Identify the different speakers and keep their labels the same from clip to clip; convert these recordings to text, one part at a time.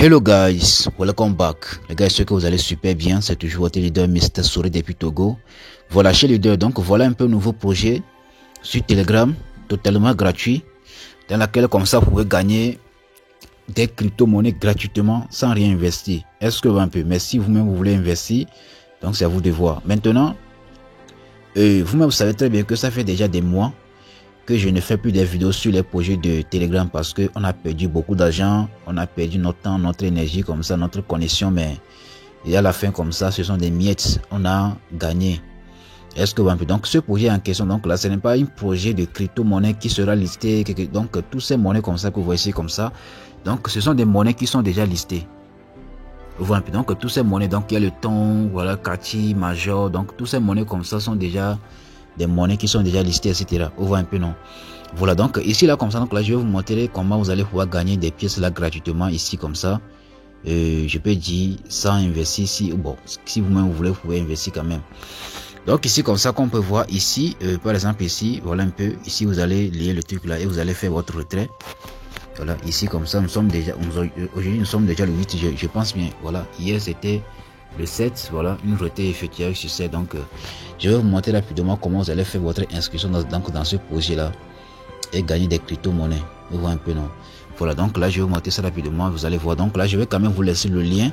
Speaker 1: Hello guys, welcome back. Les gars, j'espère que vous allez super bien. C'est toujours votre leader Mr. Souris depuis Togo. Voilà, chez leader, donc voilà un peu nouveau projet sur Telegram, totalement gratuit, dans laquelle comme ça vous pouvez gagner des crypto-monnaies gratuitement sans rien investir. Est-ce que un peu, mais si vous-même vous voulez investir, donc c'est à vous de voir. Maintenant, vous-même vous savez très bien que ça fait déjà des mois que je ne fais plus des vidéos sur les projets de Telegram parce que on a perdu beaucoup d'argent, on a perdu notre temps, notre énergie comme ça, notre connexion, mais et à la fin comme ça, ce sont des miettes, on a gagné. Est-ce que donc ce projet en question, donc là, ce n'est pas un projet de crypto-monnaie qui sera listé, donc toutes ces monnaies comme ça que vous voyez ici comme ça, donc ce sont des monnaies qui sont déjà listées. Vous voyez un peu, donc toutes ces monnaies, donc il y a le ton, voilà, Kati, Major, donc toutes ces monnaies comme ça sont déjà des monnaies qui sont déjà listées, etc. Vous voyez un peu, non? Voilà, donc ici là comme ça, donc là je vais vous montrer comment vous allez pouvoir gagner des pièces là gratuitement ici comme ça. Je peux dire sans investir ici, bon, si vous-même vous voulez, vous pouvez investir quand même. Donc ici comme ça qu'on peut voir ici, par exemple ici, voilà un peu, ici vous allez lier le truc là et vous allez faire votre retrait. Voilà, ici comme ça, nous sommes déjà, aujourd'hui nous sommes déjà le 8, je pense bien, voilà, hier c'était le 7, voilà, une retrait effectuée sur 7, donc je vais vous montrer rapidement comment vous allez faire votre inscription dans ce projet là et gagner des crypto-monnaies. Vous voyez un peu, non? Voilà, donc là je vais vous montrer ça rapidement, vous allez voir, donc là je vais quand même vous laisser le lien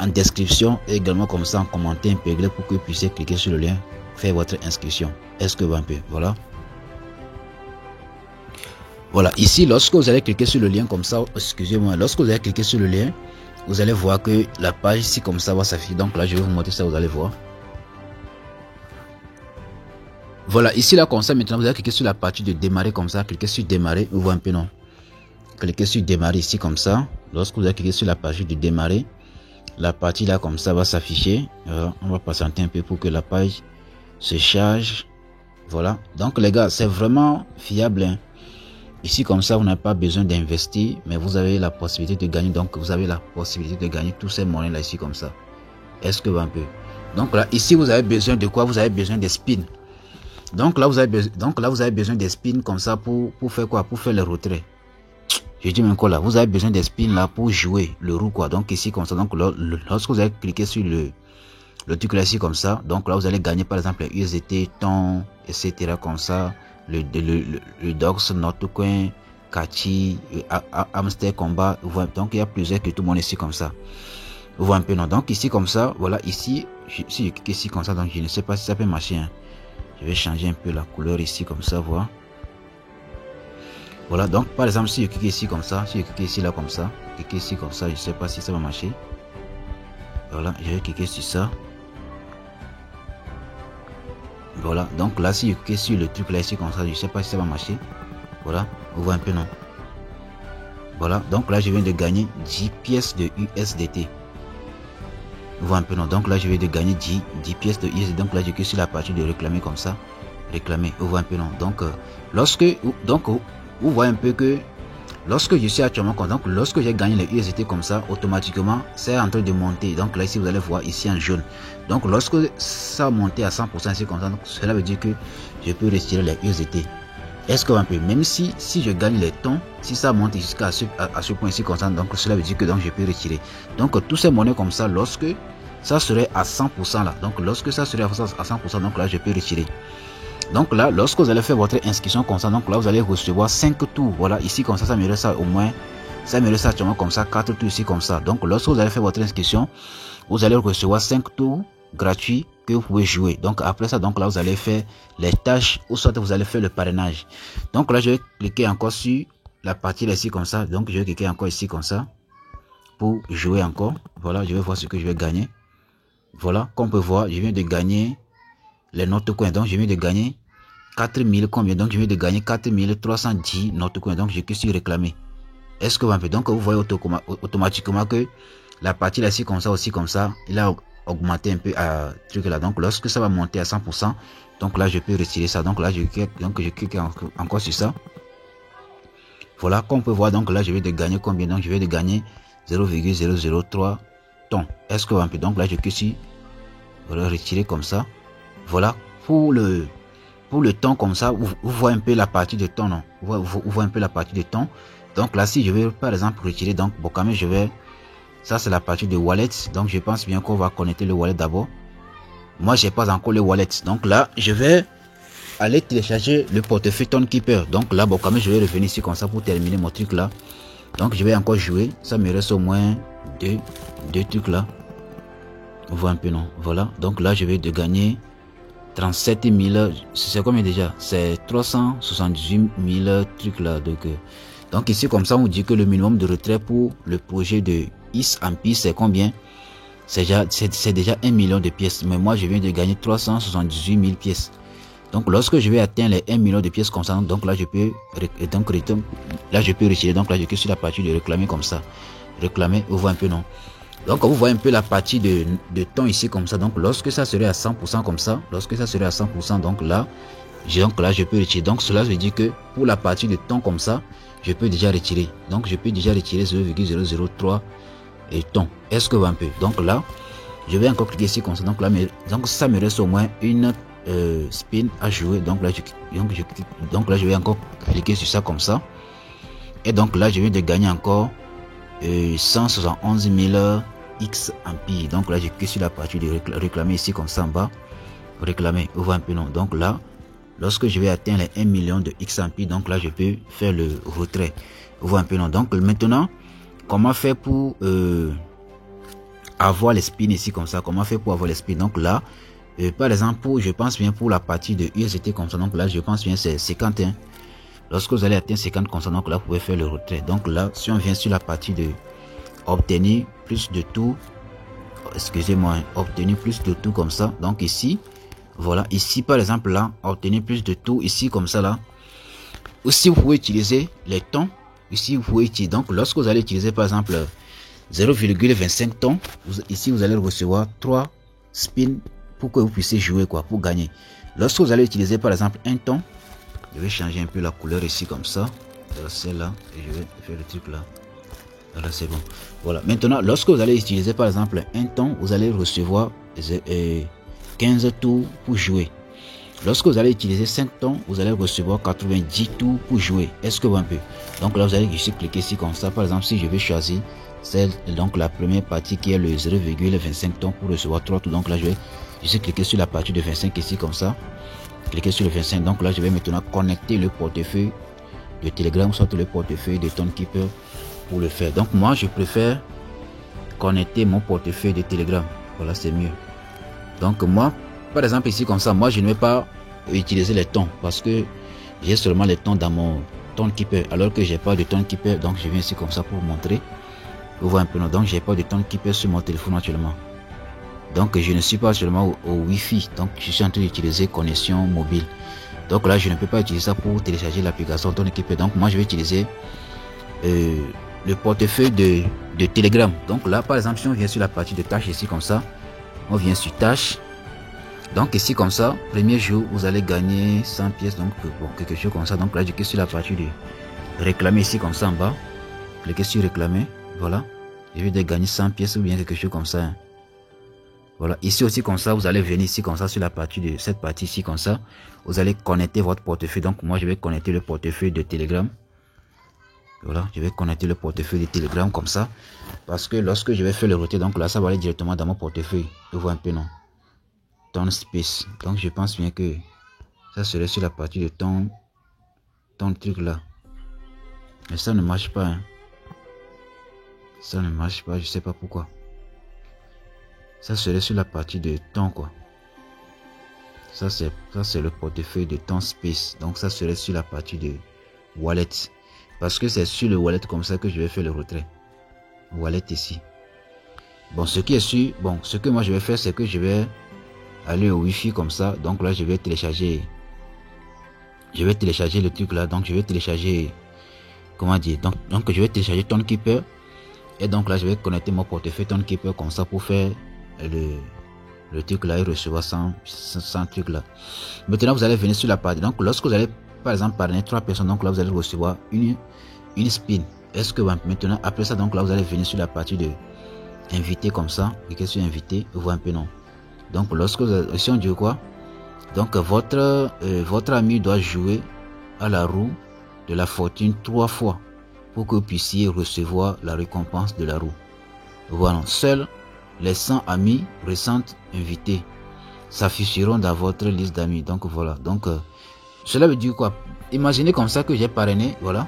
Speaker 1: en description et également comme ça en commentaire intégré pour que vous puissiez cliquer sur le lien, faire votre inscription. Est-ce que vous voyez un peu, voilà. Voilà, ici, lorsque vous allez cliquer sur le lien comme ça, excusez-moi, lorsque vous allez cliquer sur le lien, vous allez voir que la page ici comme ça va s'afficher. Donc là, je vais vous montrer ça, vous allez voir. Voilà, ici là comme ça, maintenant vous allez cliquer sur la partie de démarrer comme ça, cliquez sur démarrer, vous voyez un peu, non? Cliquez sur démarrer ici comme ça. Lorsque vous allez cliquer sur la partie de démarrer, la partie là comme ça va s'afficher. On va patienter un peu pour que la page se charge. Voilà, donc les gars, c'est vraiment fiable, hein. Ici comme ça, vous n'avez pas besoin d'investir, mais vous avez la possibilité de gagner. Donc vous avez la possibilité de gagner tous ces monnaies là ici comme ça. Est-ce que un peu? Donc là, ici vous avez besoin de quoi? Vous avez besoin des spins. Donc là vous avez besoin des spins comme ça pour faire quoi? Pour faire le retrait. Je dis même quoi là? Vous avez besoin des spins là pour jouer le roux quoi. Donc ici comme ça, donc lorsque vous allez cliquer sur le truc là ici comme ça, donc là vous allez gagner par exemple les USDT, ton, etc. comme ça. Le Dox, notre coin, Kachi, Hamster Combat, donc il y a plusieurs que tout le monde ici comme ça. Vous voyez un peu, non? Donc ici comme ça, voilà, ici, si je clique ici comme ça, donc je ne sais pas si ça peut marcher, hein. Je vais changer un peu la couleur ici comme ça, voilà. Voilà, donc par exemple, si je clique ici comme ça, si je clique ici là comme ça, cliquer ici comme ça, je ne sais pas si ça va marcher. Voilà, je vais cliquer sur ça. Voilà, donc là si je clique sur le truc là ici comme ça, je sais pas si ça va marcher. Voilà, vous voyez un peu, non? Voilà, donc là je viens de gagner 10 pièces de USDT. Vous voyez un peu, non? Donc là je viens de gagner 10 pièces de USDT. Donc là je clique sur la partie de réclamer comme ça. Réclamer, vous voyez un peu, non? Donc vous voyez un peu que lorsque je suis actuellement donc lorsque j'ai gagné les USDT comme ça, automatiquement c'est en train de monter. Donc là ici vous allez voir ici en jaune. Donc lorsque ça monte à 100% ici comme ça, donc cela veut dire que je peux retirer les USDT. Est-ce que un peu, même si je gagne les tons, si ça monte jusqu'à ce point ici comme ça, donc cela veut dire que donc je peux retirer. Donc tous ces monnaies comme ça, lorsque ça serait à 100% là, donc lorsque ça serait à 100%, donc là je peux retirer. Donc là, lorsque vous allez faire votre inscription comme ça, donc là vous allez recevoir 5 tours. Voilà, ici comme ça me reste ça au moins, ça me reste actuellement comme ça, 4 tours ici comme ça. Donc lorsque vous allez faire votre inscription, vous allez recevoir 5 tours gratuits que vous pouvez jouer. Donc après ça, donc là vous allez faire les tâches ou soit vous allez faire le parrainage. Donc là je vais cliquer encore sur la partie là ici comme ça. Donc je vais cliquer encore ici comme ça pour jouer encore. Voilà, je vais voir ce que je vais gagner. Voilà, comme on peut voir, je viens de gagner les notes coins. Donc je viens de gagner 4000 combien? Donc je viens de gagner 4310 notes coins. Donc je clique sur réclamer. Est-ce que vous voyez? Donc vous voyez automatiquement que la partie là ici comme ça aussi comme ça, il a augmenté un peu à truc là. Donc lorsque ça va monter à 100%, donc là je peux retirer ça. Donc là je clique encore sur ça. Voilà, comme on peut voir, donc là je vais de gagner combien? Donc je vais de gagner 0,003 tonnes. Est-ce que vous voyez? Donc là je clique sur voilà, retirer comme ça. Voilà, pour le temps comme ça, vous voyez un peu la partie de temps, non? Vous voyez un peu la partie de temps. Donc là, si je vais par exemple retirer, donc bon, quand même je vais Ça, c'est la partie de wallet. Donc, je pense bien qu'on va connecter le wallet d'abord. Moi, j'ai pas encore le wallet. Donc là, je vais aller télécharger le portefeuille Tonkeeper. Donc là, bon, quand même, je vais revenir ici comme ça pour terminer mon truc là. Donc, je vais encore jouer. Ça me reste au moins deux trucs là. On voit un peu, non? Voilà. Donc là, je vais de gagner 37 000. C'est combien déjà? C'est 378 000 trucs là. Donc ici, comme ça, on dit que le minimum de retrait pour le projet de X-Empire, c'est combien? C'est déjà 1 million de pièces. Mais moi, je viens de gagner 378 000 pièces. Donc, lorsque je vais atteindre les 1 million de pièces comme ça, donc là, je peux retirer. Donc là, je clique sur la partie de réclamer comme ça. Réclamer, vous voyez un peu, non? Donc, vous voyez un peu la partie de temps ici comme ça. Donc, lorsque ça serait à 100% comme ça, lorsque ça serait à 100%, donc là, je peux retirer. Donc, cela veut dire que pour la partie de temps comme ça, je peux déjà retirer. Donc, je peux déjà retirer 0,003 et temps. Est-ce que vous voyez un peu? Donc là, je vais encore cliquer ici comme ça. Donc là, donc ça me reste au moins une spin à jouer. Donc là, je vais encore cliquer sur ça comme ça. Et donc là, je viens de gagner encore 171 000 X Empire. Donc là, je clique sur la partie de réclamer ici comme ça en bas. Réclamer, vous voyez un peu, non? Donc là, lorsque je vais atteindre les 1 million de X Empire, donc là, je peux faire le retrait. Vous voyez un peu, non? Donc maintenant, comment faire pour avoir les spins ici comme ça? Comment faire pour avoir les spins? Donc là, par exemple, je pense bien pour la partie de USDT comme ça. Donc là, je pense bien c'est 51. Lorsque vous allez atteindre 50 comme ça, donc là, vous pouvez faire le retrait. Donc là, si on vient sur la partie de obtenir plus de tout, excusez-moi, obtenir plus de tout comme ça. Donc ici, voilà, ici par exemple là, obtenir plus de tout ici comme ça là. Aussi, vous pouvez utiliser les temps. Ici, vous pouvez utiliser. Donc, lorsque vous allez utiliser par exemple 0,25 temps, ici vous allez recevoir 3 spins pour que vous puissiez jouer quoi, pour gagner. Lorsque vous allez utiliser par exemple un temps, je vais changer un peu la couleur ici comme ça, celle-là, et je vais faire le truc là. Voilà, c'est bon. Voilà. Maintenant, lorsque vous allez utiliser par exemple un temps, vous allez recevoir 15 tours pour jouer. Lorsque vous allez utiliser 5 temps, vous allez recevoir 90 tours pour jouer. Est-ce que vous voyez un peu? Donc là, vous allez juste cliquer ici comme ça. Par exemple, si je vais choisir celle, donc la première partie qui est le 0,25 temps pour recevoir 3 tours. Donc là, je vais juste cliquer sur la partie de 25 ici comme ça. Cliquez sur le 25. Donc là, je vais maintenant connecter le portefeuille de Telegram, soit le portefeuille de Tonkeeper pour le faire. Donc moi, je préfère connecter mon portefeuille de Telegram. Voilà, c'est mieux. Donc moi, par exemple ici comme ça, moi je ne vais pas utiliser les tons parce que j'ai seulement les tons dans mon Tonkeeper, alors que j'ai pas de Tonkeeper. Donc je viens ici comme ça pour vous montrer. Vous voyez un peu, non? Donc j'ai pas de Tonkeeper sur mon téléphone actuellement. Donc je ne suis pas seulement au Wi-Fi. Donc je suis en train d'utiliser connexion mobile. Donc là je ne peux pas utiliser ça pour télécharger l'application Tonkeeper. Donc moi je vais utiliser le portefeuille de Telegram. Donc là par exemple si on vient sur la partie de tâches ici comme ça, on vient sur tâches. Donc ici comme ça, premier jour vous allez gagner 100 pièces, donc bon, quelque chose comme ça. Donc là je clique sur la partie de réclamer ici comme ça en bas, cliquez sur réclamer, voilà, je vais gagner 100 pièces ou bien quelque chose comme ça, hein. Voilà, ici aussi comme ça, vous allez venir ici comme ça sur la partie de cette partie ici comme ça, vous allez connecter votre portefeuille. Donc moi je vais connecter le portefeuille de Telegram. Voilà, je vais connecter le portefeuille de Telegram comme ça, parce que lorsque je vais faire le retrait, donc là ça va aller directement dans mon portefeuille. Vous voyez un peu, non? Ton space. Donc je pense bien que ça serait sur la partie de ton truc là. Mais ça ne marche pas, hein. Ça ne marche pas, je sais pas pourquoi. Ça serait sur la partie de temps quoi. Ça c'est le portefeuille de ton space. Donc ça serait sur la partie de wallet. Parce que c'est sur le wallet comme ça que je vais faire le retrait. Wallet ici. Bon, ce qui est sûr, bon, ce que moi je vais faire, c'est que je vais aller au Wi-Fi comme ça. Donc là, je vais télécharger le truc là. Donc je vais télécharger, comment dire, donc je vais télécharger Tonkeeper. Et donc là, je vais connecter mon portefeuille Tonkeeper comme ça pour faire le truc là et recevoir 100 trucs là. Maintenant, vous allez venir sur la partie. Donc lorsque vous allez par exemple parrainer 3 personnes, donc là vous allez recevoir une spin. Est-ce que maintenant après ça, donc là vous allez venir sur la partie de inviter comme ça, cliquez sur inviter, vous voyez un peu, non? Donc lorsque vous, si on dit quoi, donc votre ami doit jouer à la roue de la fortune 3 fois pour que vous puissiez recevoir la récompense de la roue. Voilà, seuls les 100 amis récents invités s'afficheront dans votre liste d'amis. Donc voilà, donc cela veut dire quoi? Imaginez comme ça que j'ai parrainé, voilà,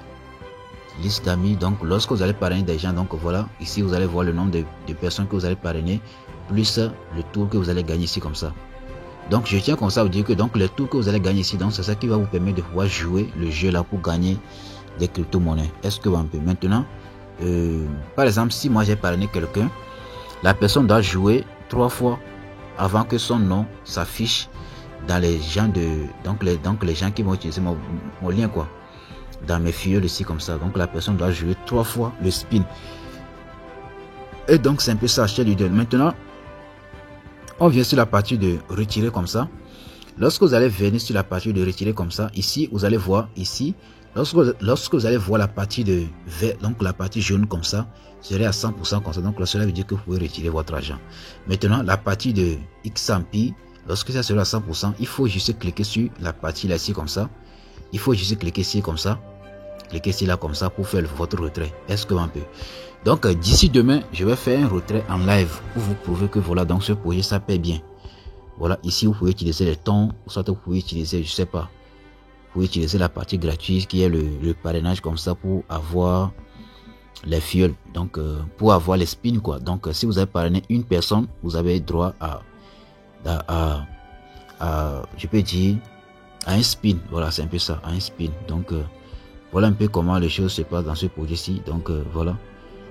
Speaker 1: liste d'amis. Donc lorsque vous allez parrainer des gens, donc voilà, ici vous allez voir le nombre de personnes que vous allez parrainer, plus le tour que vous allez gagner ici comme ça. Donc je tiens comme ça à vous dire que donc les tours que vous allez gagner ici, donc c'est ça qui va vous permettre de pouvoir jouer le jeu là pour gagner des crypto-monnaies. Est-ce que vous pouvez maintenant, par exemple, si moi j'ai parrainé quelqu'un, la personne doit jouer 3 fois avant que son nom s'affiche dans les gens de donc les gens qui vont utiliser mon lien quoi, dans mes filleuls ici comme ça. Donc la personne doit jouer 3 fois le spin. Et donc c'est un peu ça chez leader. Maintenant, on vient sur la partie de retirer comme ça. Lorsque vous allez venir sur la partie de retirer comme ça, ici vous allez voir ici, lorsque vous allez voir la partie de vert, donc la partie jaune comme ça, serait à 100% comme ça. Donc là, cela veut dire que vous pouvez retirer votre argent. Maintenant, la partie de XMP, lorsque ça sera à 100%, il faut juste cliquer sur la partie là ici comme ça. Il faut juste cliquer ici comme ça. Cliquez ici là comme ça pour faire votre retrait. Est-ce que un peu? Donc d'ici demain, je vais faire un retrait en live pour vous prouver que voilà, donc ce projet ça paie bien. Voilà, ici vous pouvez utiliser les tons, soit vous pouvez utiliser, je sais pas, vous pouvez utiliser la partie gratuite qui est le parrainage comme ça pour avoir les fioles, donc pour avoir les spins quoi. Donc si vous avez parrainé une personne, vous avez droit à je peux dire à un spin. Voilà, c'est un peu ça, à un spin. Donc voilà un peu comment les choses se passent dans ce projet-ci. Donc voilà.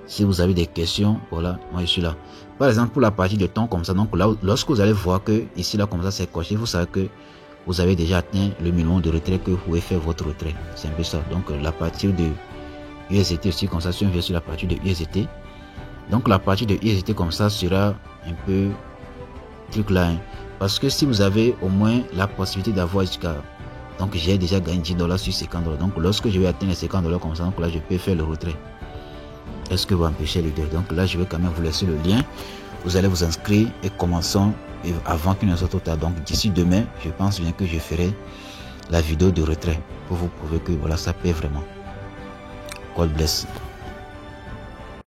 Speaker 1: Si vous avez des questions, voilà, moi je suis là. Par exemple, pour la partie de temps comme ça, donc là, lorsque vous allez voir que ici là comme ça c'est coché, vous savez que vous avez déjà atteint le minimum de retrait que vous pouvez faire votre retrait. C'est un peu ça. Donc la partie de USDT aussi comme ça, si on vient sur la partie de USDT, donc la partie de USDT comme ça sera un peu truc là, hein. Parce que si vous avez au moins la possibilité d'avoir jusqu'à, donc j'ai déjà gagné $10 sur 50 $. Donc lorsque je vais atteindre les 50 $ comme ça, donc là je peux faire le retrait. Est-ce que vous empêchez les deux? Donc là je vais quand même vous laisser le lien. Vous allez vous inscrire et commençons avant qu'il ne soit trop tard. Donc d'ici demain, je pense bien que je ferai la vidéo de retrait pour vous prouver que voilà, ça paie vraiment. God bless.